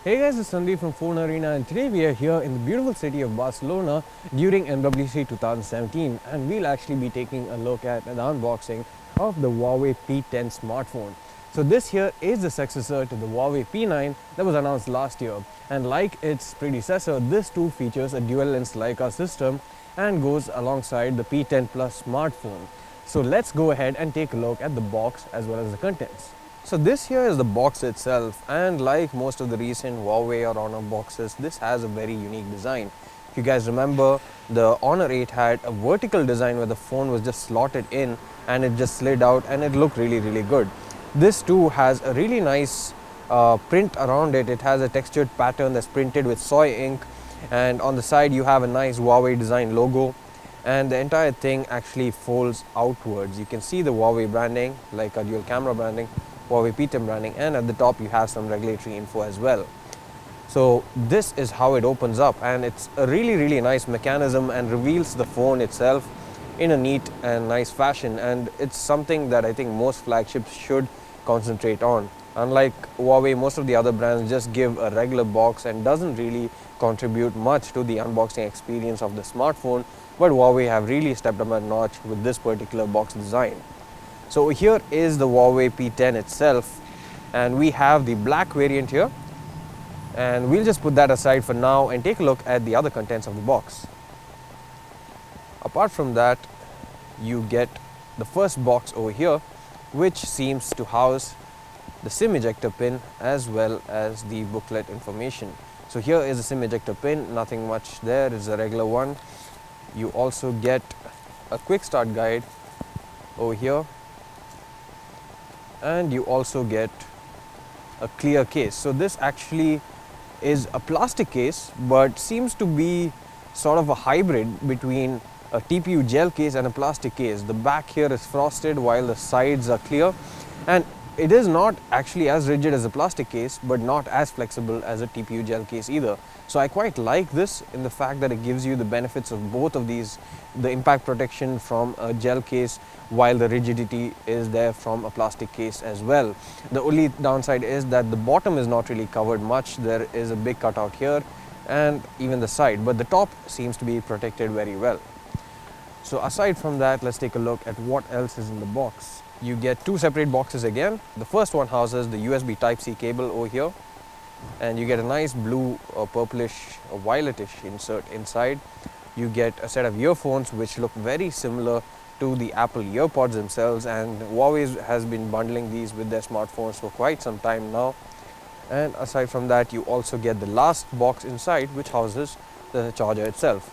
Hey guys, it's Sandeep from FoneArena, and today we are here in the beautiful city of Barcelona during MWC 2017, and we'll actually be taking a look at an unboxing of the Huawei P10 smartphone. So this here is the successor to the Huawei P9 that was announced last year, and like its predecessor, this too features a dual lens Leica system and goes alongside the P10 Plus smartphone. So let's go ahead and take a look at the box as well as the contents. So this here is the box itself, and like most of the recent Huawei or Honor boxes, this has a very unique design. If you guys remember, the Honor 8 had a vertical design where the phone was just slotted in and it just slid out and it looked really good. This too has a really nice print around it. It has a textured pattern that's printed with soy ink, and on the side you have a nice Huawei design logo, and the entire thing actually folds outwards. You can see the Huawei branding, like a dual camera branding, Huawei P10 branding, and at the top you have some regulatory info as well. So this is how it opens up, and it's a really nice mechanism and reveals the phone itself in a neat and nice fashion, and it's something that I think most flagships should concentrate on. Unlike Huawei, most of the other brands just give a regular box and doesn't really contribute much to the unboxing experience of the smartphone, but Huawei have really stepped up a notch with this particular box design. So here is the Huawei P10 itself, and we have the black variant here, and we'll just put that aside for now and take a look at the other contents of the box. Apart from that, you get the first box over here, which seems to house the SIM ejector pin as well as the booklet information. So here is the SIM ejector pin, nothing much there, it's a regular one. You also get a quick start guide over here, and you also get a clear case. So this actually is a plastic case, but seems to be sort of a hybrid between a TPU gel case and a plastic case. The back here is frosted while the sides are clear, and it is not actually as rigid as a plastic case, but not as flexible as a TPU gel case either. So I quite like this in the fact that it gives you the benefits of both of these, the impact protection from a gel case while the rigidity is there from a plastic case as well. The only downside is that the bottom is not really covered much. There is a big cutout here and even the side, but the top seems to be protected very well. So aside from that, let's take a look at what else is in the box. You get two separate boxes again. The first one houses the USB Type-C cable over here, and you get a nice blue or purplish or violetish insert inside. You get a set of earphones which look very similar to the Apple EarPods themselves, and Huawei has been bundling these with their smartphones for quite some time now. And aside from that, you also get the last box inside, which houses the charger itself.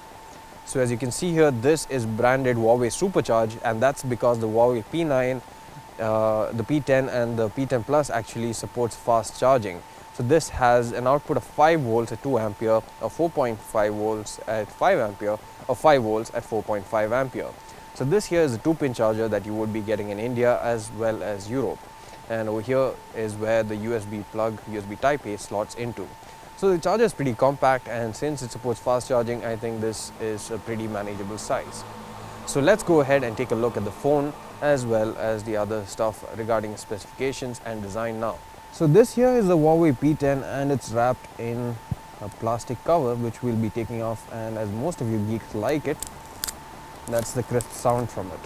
So as you can see here, this is branded Huawei Supercharge, and that's because the Huawei P9, the P10 and the P10 Plus actually supports fast charging. So this has an output of 5 volts at 2 ampere, or 4.5 volts at 5 ampere, or 5 volts at 4.5 ampere. So this here is a 2-pin charger that you would be getting in India as well as Europe. And over here is where the USB plug, USB Type-A slots into. So the charger is pretty compact, and since it supports fast charging, I think this is a pretty manageable size. So let's go ahead and take a look at the phone as well as the other stuff regarding specifications and design now. So this here is the Huawei P10, and it's wrapped in a plastic cover which we'll be taking off, and as most of you geeks like it, that's the crisp sound from it.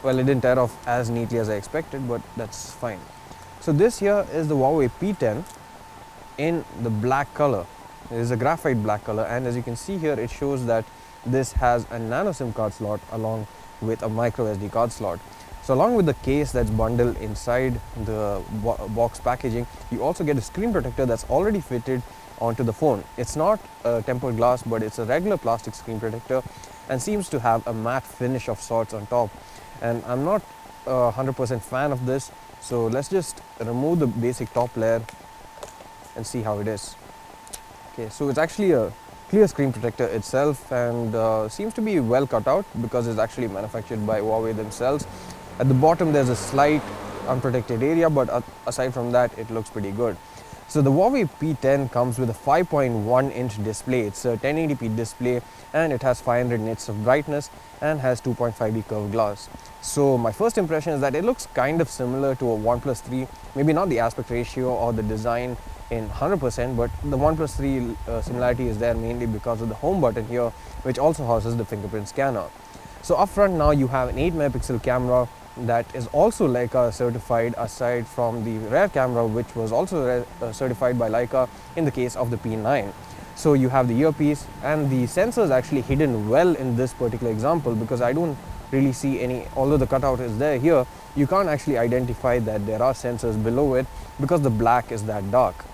Well, it didn't tear off as neatly as I expected, but that's fine. So this here is the Huawei P10 in the black color. It is a graphite black color, and as you can see here, it shows that this has a nano SIM card slot along with a micro SD card slot. So along with the case that's bundled inside the box packaging, you also get a screen protector that's already fitted onto the phone. It's not a tempered glass, but it's a regular plastic screen protector and seems to have a matte finish of sorts on top. And I'm not 100% fan of this, so let's just remove the basic top layer and see how it is. Okay, so it's actually a clear screen protector itself, and seems to be well cut out because it's actually manufactured by Huawei themselves. At the bottom there's a slight unprotected area, but aside from that it looks pretty good. So the Huawei P10 comes with a 5.1-inch display. It's a 1080p display and it has 500 nits of brightness and has 2.5D curved glass. So my first impression is that it looks kind of similar to a OnePlus 3, maybe not the aspect ratio or the design in 100%, but the OnePlus 3 similarity is there mainly because of the home button here, which also houses the fingerprint scanner. So up front now you have an 8 megapixel camera that is also Leica certified, aside from the rear camera which was also certified by Leica in the case of the P9. So you have the earpiece, and the sensor is actually hidden well in this particular example because I don't really see any, although the cutout is there here, you can't actually identify that there are sensors below it because the black is that dark.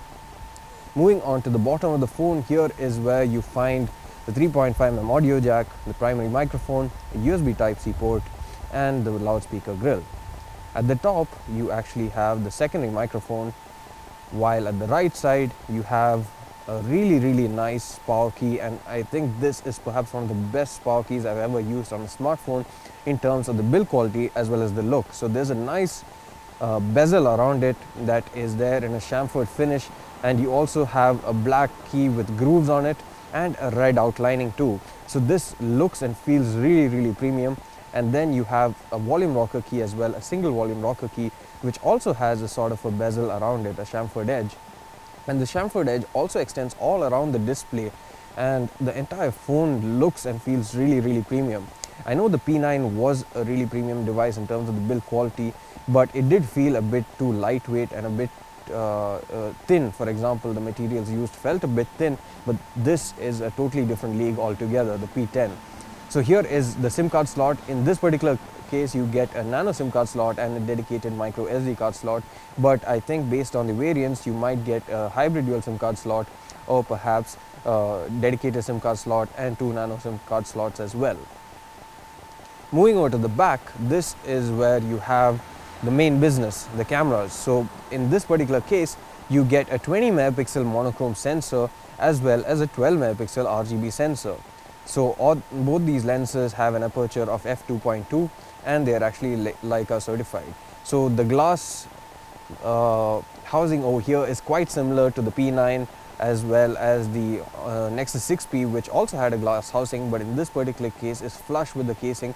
Moving on to the bottom of the phone, here is where you find the 3.5mm audio jack, the primary microphone, a USB Type-C port, and the loudspeaker grill. At the top, you actually have the secondary microphone, while at the right side, you have a really nice power key, and I think this is perhaps one of the best power keys I've ever used on a smartphone in terms of the build quality as well as the look. So there's a nice bezel around it that is there in a chamfered finish, and you also have a black key with grooves on it and a red outlining too. So this looks and feels really premium. And then you have a volume rocker key as well, a single volume rocker key, which also has a sort of a bezel around it, a chamfered edge. And the chamfered edge also extends all around the display, and the entire phone looks and feels really premium. I know the P9 was a really premium device in terms of the build quality, but it did feel a bit too lightweight and a bit thin. For example, the materials used felt a bit thin, but this is a totally different league altogether, the P10. So here is the SIM card slot. In this particular case, you get a nano SIM card slot and a dedicated micro SD card slot, but I think based on the variants, you might get a hybrid dual SIM card slot, or perhaps a dedicated SIM card slot and 2 nano SIM card slots as well. Moving over to the back, this is where you have the main business, the cameras. So in this particular case, you get a 20 megapixel monochrome sensor as well as a 12 megapixel RGB sensor. So both these lenses have an aperture of f2.2 and they are actually Leica certified. So the glass housing over here is quite similar to the P9 as well as the Nexus 6P, which also had a glass housing, but in this particular case is flush with the casing,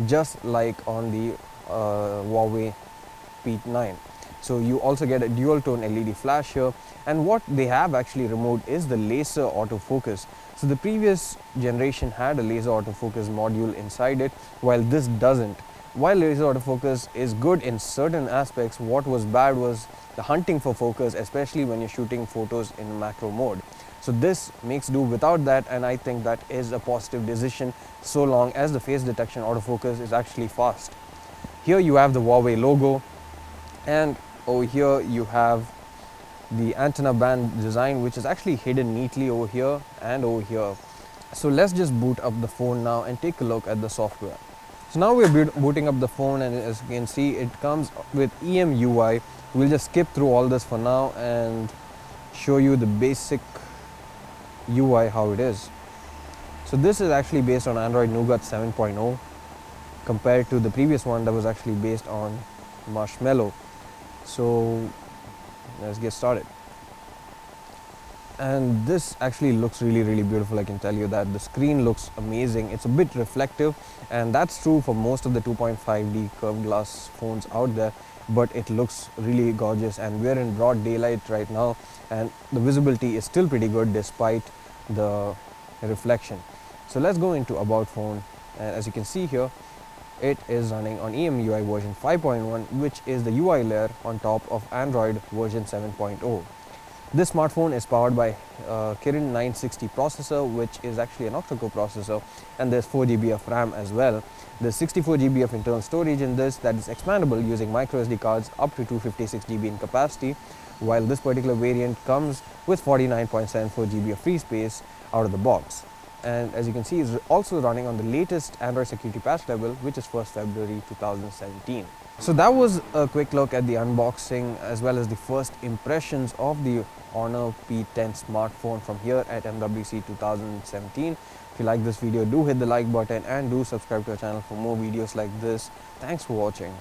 just like on the Huawei P9. So you also get a dual tone LED flash here, and what they have actually removed is the laser autofocus. So the previous generation had a laser autofocus module inside it, while this doesn't. While laser autofocus is good in certain aspects, what was bad was the hunting for focus, especially when you're shooting photos in macro mode. So this makes do without that, and I think that is a positive decision so long as the face detection autofocus is actually fast. Here you have the Huawei logo, and over here you have the antenna band design, which is actually hidden neatly over here and over here. So let's just boot up the phone now and take a look at the software. So now we're booting up the phone, and as you can see, it comes with EMUI. We'll just skip through all this for now and show you the basic UI, how it is. So this is actually based on Android Nougat 7.0 compared to the previous one that was actually based on Marshmallow. So let's get started. And this actually looks really beautiful. I can tell you that the screen looks amazing. It's a bit reflective, and that's true for most of the 2.5D curved glass phones out there, but it looks really gorgeous, and we're in broad daylight right now, and the visibility is still pretty good despite the reflection. So let's go into About Phone, and as you can see here, it is running on EMUI version 5.1, which is the UI layer on top of Android version 7.0. This smartphone is powered by Kirin 960 processor, which is actually an octa-core processor, and there's 4GB of RAM as well. There's 64GB of internal storage in this that is expandable using microSD cards up to 256GB in capacity, while this particular variant comes with 49.74GB of free space out of the box. And as you can see, it's also running on the latest Android security patch level, which is 1st February 2017. So that was a quick look at the unboxing as well as the first impressions of the Honor P10 smartphone from here at MWC 2017. If you like this video, do hit the like button and do subscribe to our channel for more videos like this. Thanks for watching.